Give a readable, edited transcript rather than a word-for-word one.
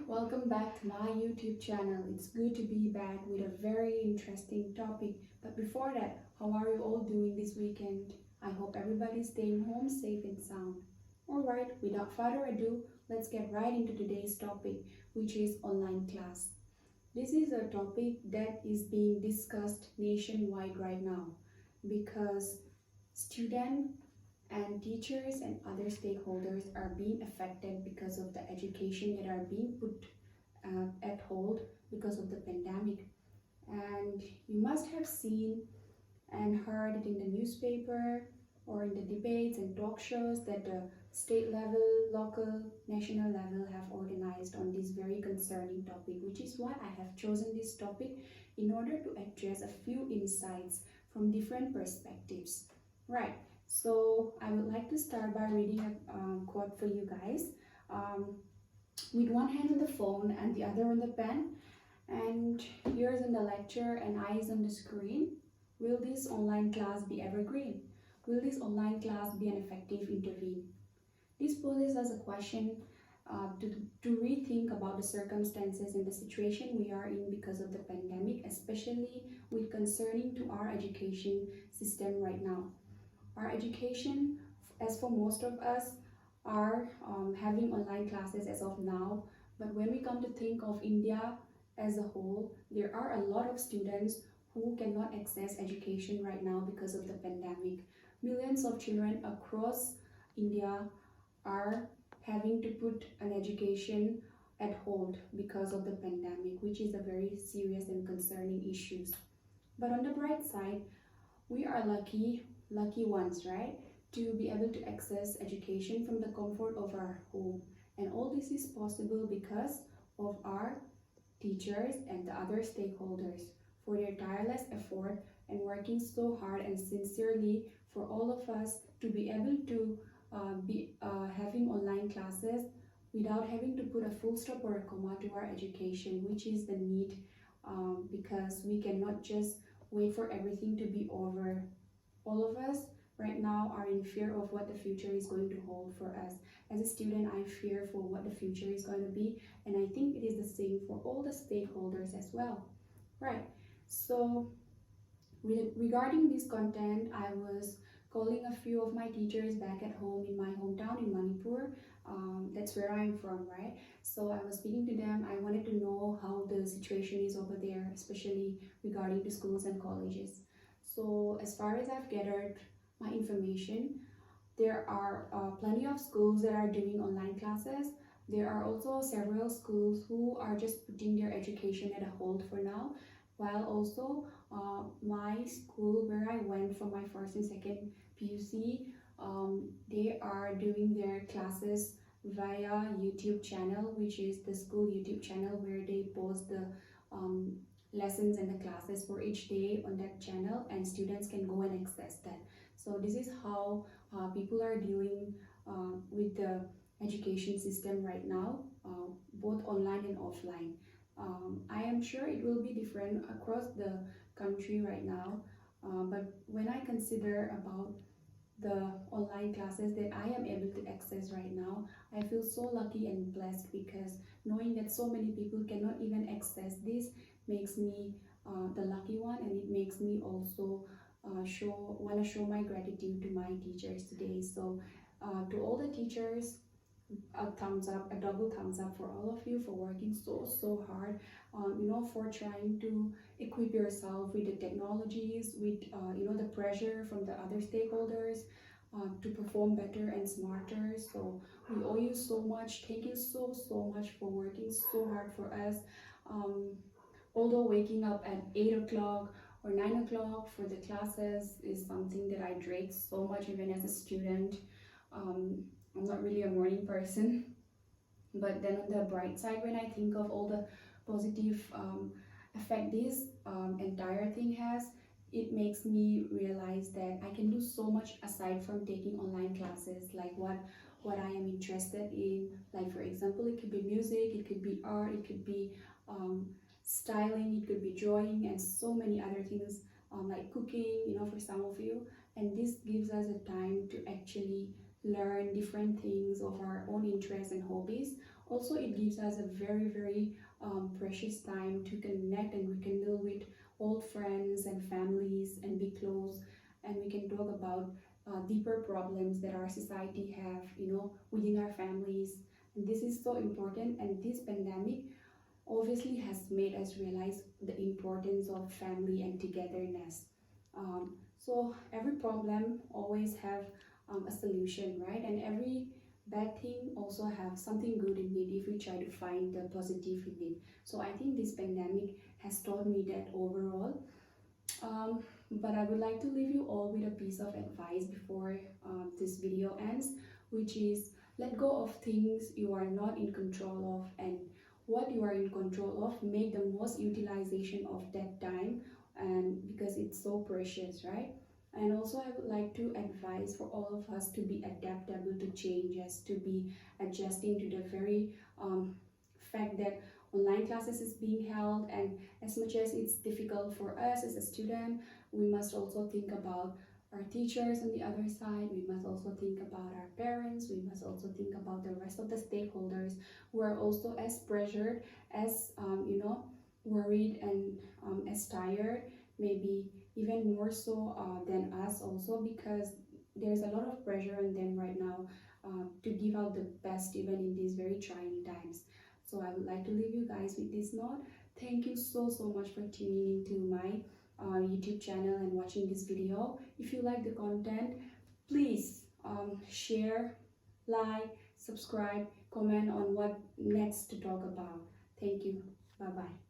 Welcome back to my YouTube channel. It's good to be back with a very interesting topic. But before that, how are you all doing this weekend? I hope everybody's staying home safe and sound. Alright, without further ado, let's get right into today's topic, which is online class. This is a topic that is being discussed nationwide right now because students and teachers and other stakeholders are being affected because of the education that are being put at hold because of the pandemic. And you must have seen and heard it in the newspaper or in the debates and talk shows that the state level, local, national level have organized on this very concerning topic, which is why I have chosen this topic in order to address a few insights from different perspectives. Right. So I would like to start by reading a quote for you guys. With one hand on the phone and the other on the pen, and ears on the lecture and eyes on the screen, will this online class be evergreen? Will this online class be an effective intervene? This poses us a question to rethink about the circumstances and the situation we are in because of the pandemic, especially with concerning to our education system right now. Our education, as for most of us, are having online classes as of now, but when we come to think of India as a whole, there are a lot of students who cannot access education right now because of the pandemic. Millions of children across India are having to put an education at hold because of the pandemic, which is a very serious and concerning issue. But on the bright side, we are lucky ones, right, to be able to access education from the comfort of our home. And all this is possible because of our teachers and the other stakeholders for their tireless effort and working so hard and sincerely for all of us to be able to be having online classes without having to put a full stop or a comma to our education, which is the need, because we cannot just wait for everything to be over. All of us right now are in fear of what the future is going to hold for us. As a student, I fear for what the future is going to be, and I think it is the same for all the stakeholders as well. Right, so regarding this content, I was calling a few of my teachers back at home in my hometown in Manipur. That's where I'm from, right? So I was speaking to them. I wanted to know how the situation is over there, especially regarding the schools and colleges. So as far as I've gathered my information, there are plenty of schools that are doing online classes. There are also several schools who are just putting their education at a hold for now, while also my school where I went for my first and second PUC, they are doing their classes via YouTube channel, which is the school YouTube channel where they post the lessons and the classes for each day on that channel, and students can go and access that. So this is how people are dealing with the education system right now, both online and offline. I am sure it will be different across the country right now, but when I consider about the online classes that I am able to access right now, I feel so lucky and blessed, because knowing that so many people cannot even access this makes me the lucky one, and it makes me also want to show my gratitude to my teachers today. So to all the teachers, a thumbs up, a double thumbs up for all of you for working so hard, for trying to equip yourself with the technologies, with the pressure from the other stakeholders to perform better and smarter. So we owe you so much. Thank you so much for working so hard for us. Although waking up at 8 o'clock or 9 o'clock for the classes is something that I dread so much even as a student. I'm not really a morning person, but then on the bright side, when I think of all the positive effect this entire thing has, it makes me realize that I can do so much aside from taking online classes, like what I am interested in. Like for example, it could be music, it could be art, it could be styling, it could be drawing, and so many other things, like cooking, for some of you. And this gives us a time to actually learn different things of our own interests and hobbies. Also, it gives us a very precious time to connect and rekindle with old friends and families and be close, and we can talk about deeper problems that our society have, within our families. And this is so important, and this pandemic obviously has made us realize the importance of family and togetherness. So every problem always have a solution, right? And every bad thing also have something good in it if we try to find the positive in it. So I think this pandemic has taught me that overall. But I would like to leave you all with a piece of advice before this video ends, which is let go of things you are not in control of, and what you are in control of, make the most utilization of that time, and because it's so precious, right? And also I would like to advise for all of us to be adaptable to changes, to be adjusting to the very fact that online classes is being held, and as much as it's difficult for us as a student, we must also think about our teachers on the other side. We must also think about our parents. We must also think about the rest of the stakeholders who are also as pressured, as worried, and as tired, maybe even more so than us also, because there's a lot of pressure on them right now to give out the best even in these very trying times. So I would like to leave you guys with this note. Thank you so much for tuning into my YouTube channel and watching this video. If you like the content, please share, like, subscribe, comment on what next to talk about. Thank you. Bye bye.